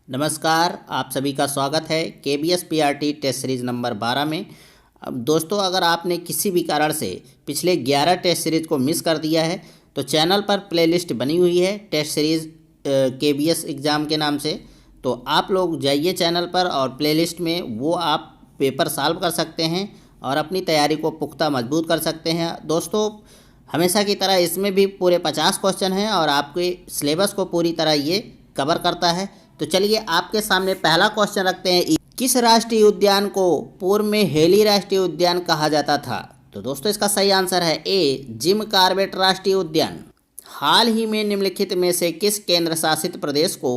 नमस्कार, आप सभी का स्वागत है KBS PRT test series number 12 में। अब दोस्तों, अगर आपने किसी भी कारण से पिछले 11 टेस्ट सीरीज़ को मिस कर दिया है तो चैनल पर प्लेलिस्ट बनी हुई है टेस्ट सीरीज़ KBS एग्ज़ाम के नाम से। तो आप लोग जाइए चैनल पर और प्लेलिस्ट में वो आप पेपर सॉल्व कर सकते हैं और अपनी तैयारी को पुख्ता मजबूत कर सकते हैं। दोस्तों, हमेशा की तरह इसमें भी पूरे 50 क्वेश्चन हैं और आपके सिलेबस को पूरी तरह ये कवर करता है। तो चलिए आपके सामने पहला क्वेश्चन रखते हैं। किस राष्ट्रीय उद्यान को पूर्व में हेली राष्ट्रीय उद्यान कहा जाता था? तो दोस्तों, इसका सही आंसर है ए, जिम कॉर्बेट राष्ट्रीय उद्यान। हाल ही में निम्नलिखित में से किस केंद्र शासित प्रदेश को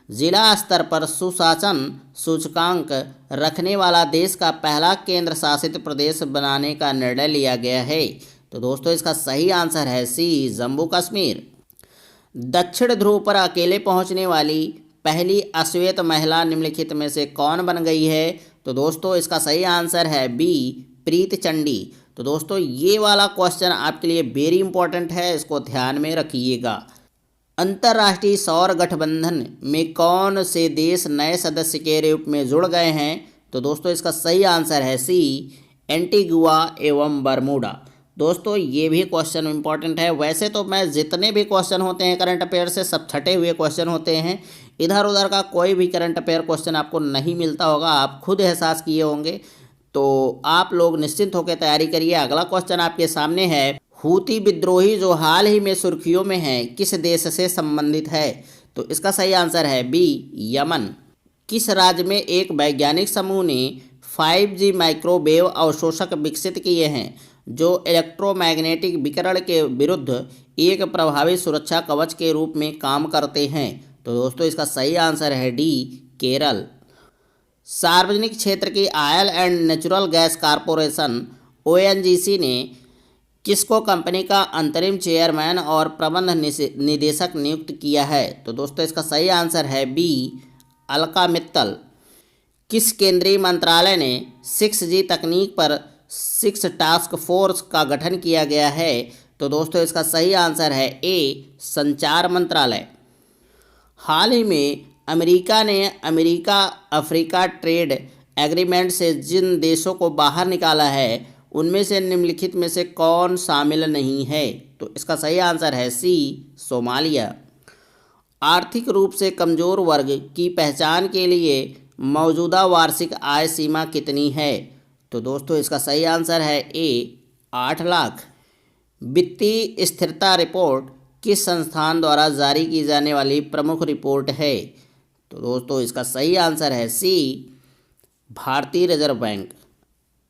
जिला स्तर पर सुशासन सूचकांक रखने वाला देश का पहला केंद्र शासित प्रदेश बनाने का निर्णय लिया गया है? तो दोस्तों, इसका सही आंसर है सी, जम्मू कश्मीर। दक्षिण ध्रुव पर अकेले पहुंचने वाली पहली अश्वेत महिला निम्नलिखित में से कौन बन गई है? तो दोस्तों, इसका सही आंसर है बी, प्रीत चंडी। तो दोस्तों, ये वाला क्वेश्चन आपके लिए वेरी इंपॉर्टेंट है, इसको ध्यान में रखिएगा। अंतर्राष्ट्रीय सौर गठबंधन में कौन से देश नए सदस्य के रूप में जुड़ गए हैं? तो दोस्तों, इसका सही आंसर है सी, एंटीगुआ एवं बरमूडा। दोस्तों, ये भी क्वेश्चन इंपॉर्टेंट है। वैसे तो मैं जितने भी क्वेश्चन होते हैं करंट अफेयर से सब छटे हुए क्वेश्चन होते हैं, इधर उधर का कोई भी करंट अफेयर क्वेश्चन आपको नहीं मिलता होगा, आप खुद एहसास किए होंगे। तो आप लोग निश्चिंत होकर तैयारी करिए। अगला क्वेश्चन आपके सामने है, हूती विद्रोही जो हाल ही में सुर्खियों में है किस देश से संबंधित है? तो इसका सही आंसर है बी, यमन। किस राज्य में एक वैज्ञानिक समूह ने 5G माइक्रोवेव अवशोषक विकसित किए हैं जो इलेक्ट्रोमैग्नेटिक विकिरण के विरुद्ध एक प्रभावी सुरक्षा कवच के रूप में काम करते हैं? तो दोस्तों, इसका सही आंसर है डी, केरल। सार्वजनिक क्षेत्र की oil and natural gas corporation ONGC ने किसको कंपनी का अंतरिम चेयरमैन और प्रबंध निदेशक नियुक्त किया है? तो दोस्तों, इसका सही आंसर है बी, अलका मित्तल। किस केंद्रीय मंत्रालय ने 6G तकनीक पर 6 टास्क फोर्स का गठन किया गया है? तो दोस्तों, इसका सही आंसर है ए, संचार मंत्रालय। हाल ही में अमेरिका ने अमेरिका अफ्रीका ट्रेड एग्रीमेंट से जिन देशों को बाहर निकाला है उनमें से निम्नलिखित में से कौन शामिल नहीं है? तो इसका सही आंसर है सी, सोमालिया। आर्थिक रूप से कमज़ोर वर्ग की पहचान के लिए मौजूदा वार्षिक आय सीमा कितनी है? तो दोस्तों, इसका सही आंसर है ए, 8 लाख। वित्तीय स्थिरता रिपोर्ट किस संस्थान द्वारा जारी की जाने वाली प्रमुख रिपोर्ट है? तो दोस्तों, इसका सही आंसर है सी, भारतीय रिजर्व बैंक।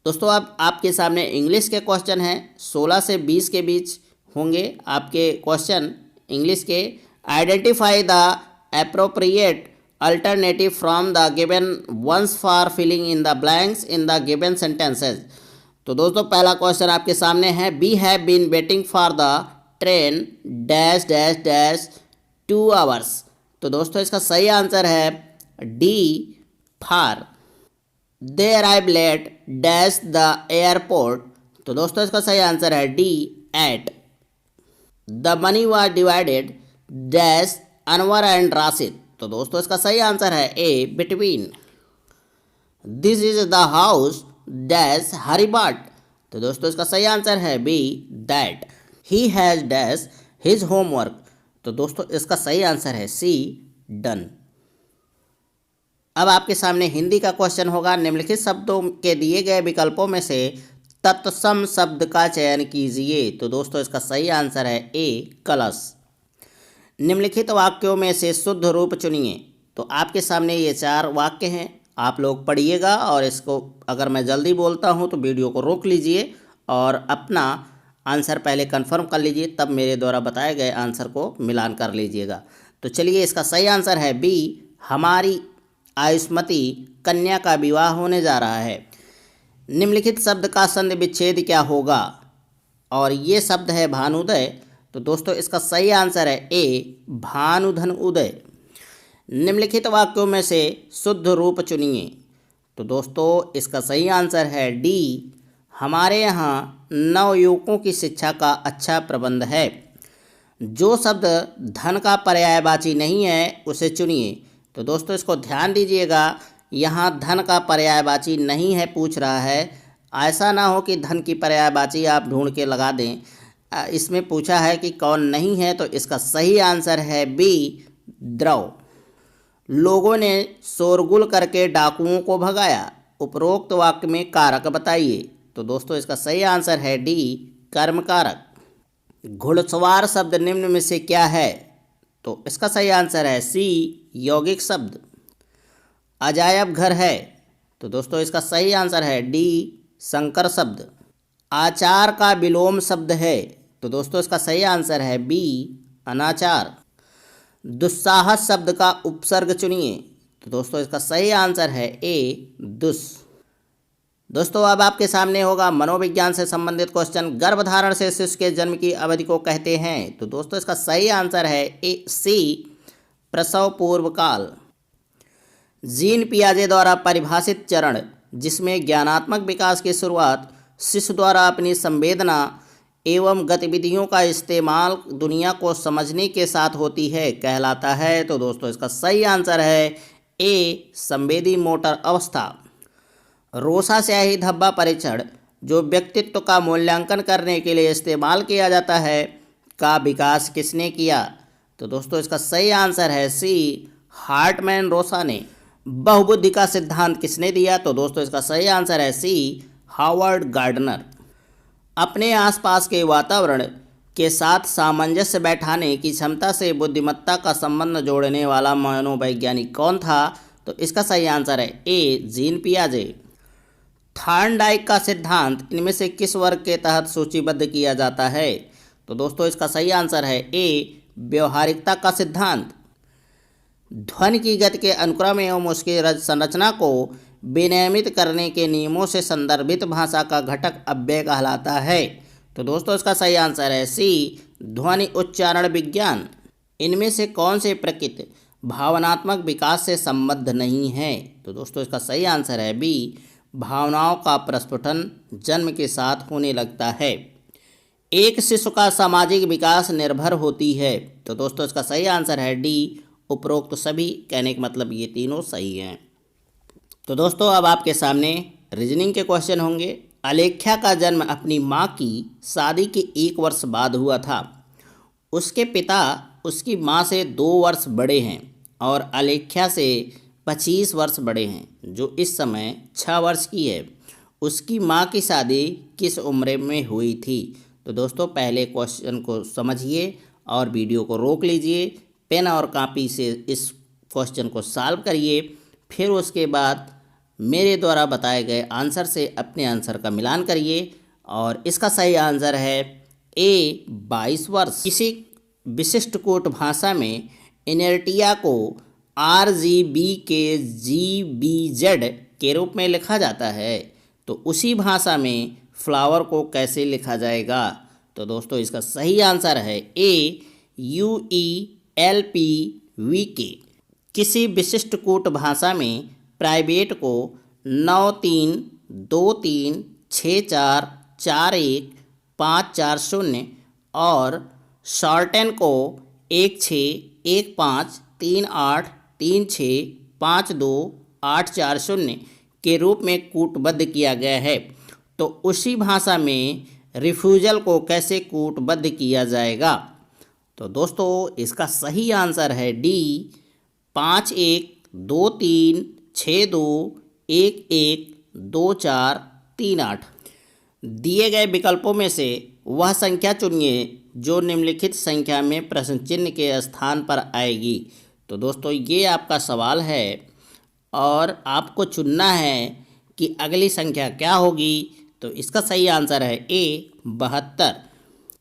दोस्तों, अब आपके सामने इंग्लिश के क्वेश्चन हैं, 16 से 20 के बीच होंगे आपके क्वेश्चन इंग्लिश के। Identify the appropriate alternative from the given ones for filling in the blanks in the given sentences. तो दोस्तों, पहला क्वेश्चन आपके सामने है, we have been waiting for the train dash dash dash 2 hours. तो दोस्तों, इसका सही आंसर है D, for. They arrive late dash the airport. तो दोस्तों, इसका सही आंसर है D, at. The money was divided dash Anwar and Rashid. तो दोस्तों, इसका सही आंसर है A, between. This is the house dash हरिबाट। तो दोस्तों, इसका सही आंसर है B, that. He has dash his homework. तो दोस्तों, इसका सही आंसर है सी, डन। अब आपके सामने हिंदी का क्वेश्चन होगा, निम्नलिखित शब्दों के दिए गए विकल्पों में से तत्सम शब्द का चयन कीजिए। तो दोस्तों, इसका सही आंसर है ए, कलश। निम्नलिखित वाक्यों में से शुद्ध रूप चुनिए। तो आपके सामने ये 4 वाक्य हैं, आप लोग पढ़िएगा और इसको अगर मैं जल्दी बोलता हूँ तो वीडियो को रोक लीजिए और अपना आंसर पहले कंफर्म कर लीजिए, तब मेरे द्वारा बताए गए आंसर को मिलान कर लीजिएगा। तो चलिए, इसका सही आंसर है बी, हमारी आयुष्मती कन्या का विवाह होने जा रहा है। निम्नलिखित शब्द का संधि विच्छेद क्या होगा? और ये शब्द है भानुदय। तो दोस्तों, इसका सही आंसर है ए, भानुधन उदय। निम्नलिखित वाक्यों में से शुद्ध रूप चुनिए। तो दोस्तों, इसका सही आंसर है डी, हमारे यहाँ नवयुवकों की शिक्षा का अच्छा प्रबंध है। जो शब्द धन का पर्यायवाची नहीं है उसे चुनिए। तो दोस्तों इसको ध्यान दीजिएगा, यहाँ धन का पर्यायवाची नहीं है पूछ रहा है। ऐसा ना हो कि धन की पर्यायवाची आप ढूंढ के लगा दें। इसमें पूछा है कि कौन नहीं है, तो इसका सही आंसर है बी, द्रव। लोगों ने शोरगुल करके डाकुओं को भगाया, उपरोक्त वाक्य में कारक बताइए। तो दोस्तों इसका सही आंसर है डी, कर्म कारक। घुड़सवार शब्द निम्न में से क्या है? तो इसका सही आंसर है सी, यौगिक शब्द। अजायब घर है, तो दोस्तों इसका सही आंसर है डी, संकर शब्द। आचार का विलोम शब्द है, तो दोस्तों इसका सही आंसर है बी, अनाचार। दुस्साहस शब्द का उपसर्ग चुनिए, तो दोस्तों इसका सही आंसर है ए, दुस। दोस्तों अब आपके सामने होगा मनोविज्ञान से संबंधित क्वेश्चन। गर्भधारण से शिशु के जन्म की अवधि को कहते हैं, तो दोस्तों इसका सही आंसर है ए, सी, प्रसव पूर्व काल। जीन पियाजे द्वारा परिभाषित चरण जिसमें ज्ञानात्मक विकास की शुरुआत शिशु द्वारा अपनी संवेदना एवं गतिविधियों का इस्तेमाल दुनिया को समझने के साथ होती है कहलाता है। तो दोस्तों इसका सही आंसर है ए, संवेदी मोटर अवस्था। रोसा स्याही धब्बा परीक्षण जो व्यक्तित्व का मूल्यांकन करने के लिए इस्तेमाल किया जाता है का विकास किसने किया? तो दोस्तों इसका सही आंसर है सी, हार्टमैन रोसा ने। बहुबुद्धि का सिद्धांत किसने दिया? तो दोस्तों इसका सही आंसर है सी, हावर्ड गार्डनर। अपने आसपास के वातावरण के साथ सामंजस्य बैठाने की क्षमता से बुद्धिमत्ता का संबंध जोड़ने वाला मनोवैज्ञानिक कौन था? तो इसका सही आंसर है ए, जीन पियाजे। थॉर्नडाइक का सिद्धांत इनमें से किस वर्ग के तहत सूचीबद्ध किया जाता है? तो दोस्तों इसका सही आंसर है ए, व्यवहारिकता का सिद्धांत। ध्वनि की गति के अनुक्रम एवं उसकी संरचना को विनियमित करने के नियमों से संदर्भित भाषा का घटक अव्यय कहलाता है। तो दोस्तों इसका सही आंसर है सी, ध्वनि उच्चारण विज्ञान। इनमें से कौन से प्रकृति भावनात्मक विकास से संबद्ध नहीं है? तो दोस्तों इसका सही आंसर है बी, भावनाओं का प्रस्फुटन जन्म के साथ होने लगता है। एक शिशु का सामाजिक विकास निर्भर होती है, तो दोस्तों इसका सही आंसर है डी, उपरोक्त सभी। कहने का मतलब ये तीनों सही हैं। तो दोस्तों अब आपके सामने रीजनिंग के क्वेश्चन होंगे। अलेख्या का जन्म अपनी माँ की शादी के 1 वर्ष बाद हुआ था। उसके पिता उसकी माँ से 2 वर्ष बड़े हैं और अलेख्या से 25 वर्ष बड़े हैं, जो इस समय 6 वर्ष की है। उसकी माँ की शादी किस उम्र में हुई थी? तो दोस्तों पहले क्वेश्चन को समझिए और वीडियो को रोक लीजिए, पेन और कॉपी से इस क्वेश्चन को सॉल्व करिए, फिर उसके बाद मेरे द्वारा बताए गए आंसर से अपने आंसर का मिलान करिए। और इसका सही आंसर है ए, 22 वर्ष। किसी विशिष्ट कोट भाषा में इनर्टिया को RGB के GBZ के रूप में लिखा जाता है, तो उसी भाषा में फ्लावर को कैसे लिखा जाएगा? तो दोस्तों इसका सही आंसर है ए, UELPVK। किसी विशिष्ट कूट भाषा में प्राइवेट को 9323644154 और शॉर्टेन को 1615383652 के रूप में कूटबद्ध किया गया है, तो उसी भाषा में रिफ्यूजल को कैसे कूटबद्ध किया जाएगा? तो दोस्तों इसका सही आंसर है डी, 512362112438। दिए गए विकल्पों में से वह संख्या चुनिए जो निम्नलिखित संख्या में प्रश्न चिन्ह के स्थान पर आएगी। तो दोस्तों ये आपका सवाल है और आपको चुनना है कि अगली संख्या क्या होगी। तो इसका सही आंसर है ए, 72।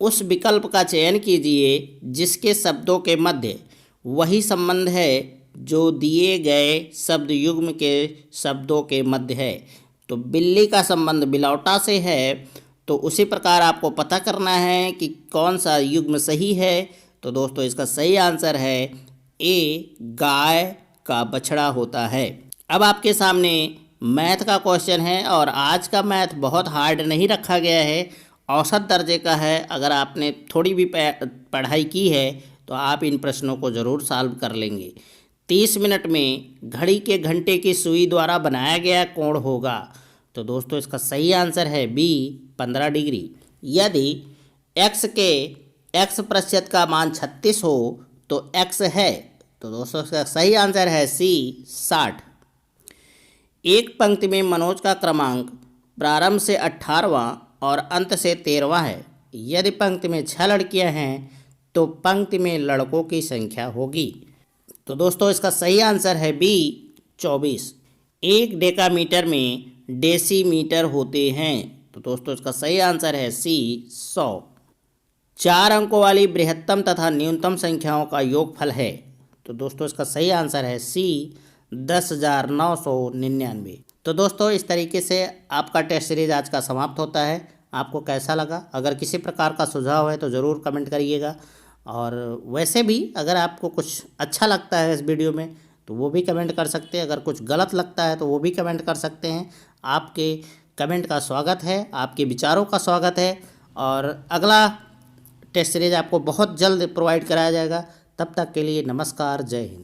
उस विकल्प का चयन कीजिए जिसके शब्दों के मध्य वही संबंध है जो दिए गए शब्द युग्म के शब्दों के मध्य है। तो बिल्ली का संबंध बिलौटा से है, तो उसी प्रकार आपको पता करना है कि कौन सा युग्म सही है। तो दोस्तों इसका सही आंसर है ए, गाय का बछड़ा होता है। अब आपके सामने मैथ का क्वेश्चन है और आज का मैथ बहुत हार्ड नहीं रखा गया है, औसत दर्जे का है। अगर आपने थोड़ी भी पढ़ाई की है तो आप इन प्रश्नों को ज़रूर सॉल्व कर लेंगे। 30 मिनट में घड़ी के घंटे की सुई द्वारा बनाया गया कोण होगा। तो दोस्तों इसका सही आंसर है बी 15 डिग्री। यदि x के x% का मान 36 हो तो x है, तो दोस्तों इसका सही आंसर है सी 60। एक पंक्ति में मनोज का क्रमांक प्रारंभ से 18वां और अंत से 13वां है। यदि पंक्ति में 6 लड़कियां हैं तो पंक्ति में लड़कों की संख्या होगी। तो दोस्तों इसका सही आंसर है बी 24। एक डेकामीटर में डेसीमीटर होते हैं। तो दोस्तों इसका सही आंसर है सी 100। 4 अंकों वाली बृहत्तम तथा न्यूनतम संख्याओं का योगफल है। तो दोस्तों इसका सही आंसर है सी 10,999। तो दोस्तों इस तरीके से आपका टेस्ट सीरीज आज का समाप्त होता है। आपको कैसा लगा? अगर किसी प्रकार का सुझाव है तो ज़रूर कमेंट करिएगा, और वैसे भी अगर आपको कुछ अच्छा लगता है इस वीडियो में तो वो भी कमेंट कर सकते हैं। अगर कुछ गलत लगता है तो वो भी कमेंट कर सकते हैं। आपके कमेंट का स्वागत है, आपके विचारों का स्वागत है, और अगला टेस्ट सीरीज आपको बहुत जल्द प्रोवाइड कराया जाएगा। तब तक के लिए नमस्कार, जय हिंद।